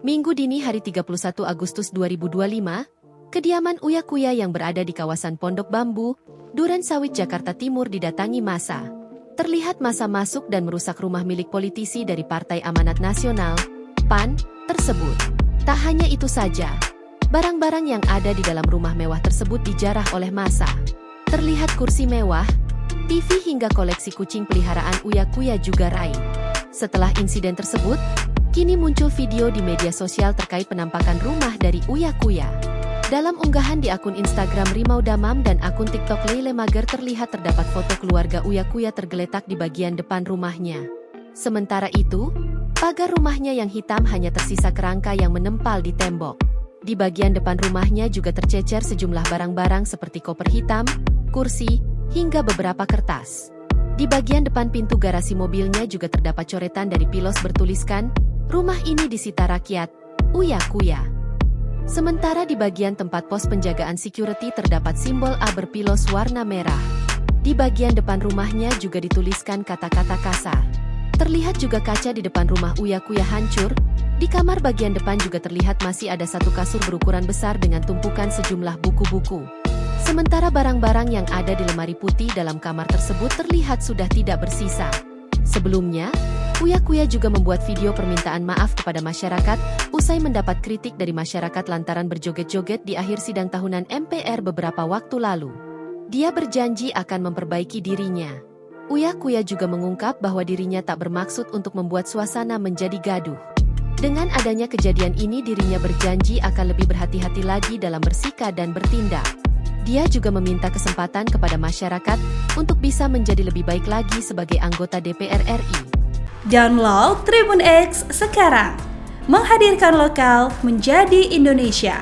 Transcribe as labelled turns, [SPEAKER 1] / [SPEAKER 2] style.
[SPEAKER 1] Minggu dini hari 31 Agustus 2025, kediaman Uya Kuya yang berada di kawasan Pondok Bambu, Duren Sawit, Jakarta Timur didatangi massa. Terlihat massa masuk dan merusak rumah milik politisi dari Partai Amanat Nasional, PAN, tersebut. Tak hanya itu saja, barang-barang yang ada di dalam rumah mewah tersebut dijarah oleh massa. Terlihat kursi mewah, TV hingga koleksi kucing peliharaan Uya Kuya juga raib. Setelah insiden tersebut, kini muncul video di media sosial terkait penampakan rumah dari Uya Kuya. Dalam unggahan di akun Instagram Rimau Damam dan akun TikTok Leile Mager terlihat terdapat foto keluarga Uya Kuya tergeletak di bagian depan rumahnya. Sementara itu, pagar rumahnya yang hitam hanya tersisa kerangka yang menempel di tembok. Di bagian depan rumahnya juga tercecer sejumlah barang-barang seperti koper hitam, kursi, hingga beberapa kertas. Di bagian depan pintu garasi mobilnya juga terdapat coretan dari pilos bertuliskan, "Rumah ini disita rakyat, Uya Kuya." Sementara di bagian tempat pos penjagaan security terdapat simbol A berpilos warna merah. Di bagian depan rumahnya juga dituliskan kata-kata kasar. Terlihat juga kaca di depan rumah Uya Kuya hancur. Di kamar bagian depan juga terlihat masih ada satu kasur berukuran besar dengan tumpukan sejumlah buku-buku. Sementara barang-barang yang ada di lemari putih dalam kamar tersebut terlihat sudah tidak bersisa. Sebelumnya, Uya Kuya juga membuat video permintaan maaf kepada masyarakat usai mendapat kritik dari masyarakat lantaran berjoget-joget di akhir sidang tahunan MPR beberapa waktu lalu. Dia berjanji akan memperbaiki dirinya. Uya Kuya juga mengungkap bahwa dirinya tak bermaksud untuk membuat suasana menjadi gaduh. Dengan adanya kejadian ini dirinya berjanji akan lebih berhati-hati lagi dalam bersikap dan bertindak. Dia juga meminta kesempatan kepada masyarakat untuk bisa menjadi lebih baik lagi sebagai anggota DPR RI.
[SPEAKER 2] Download Tribun X sekarang, menghadirkan lokal menjadi Indonesia.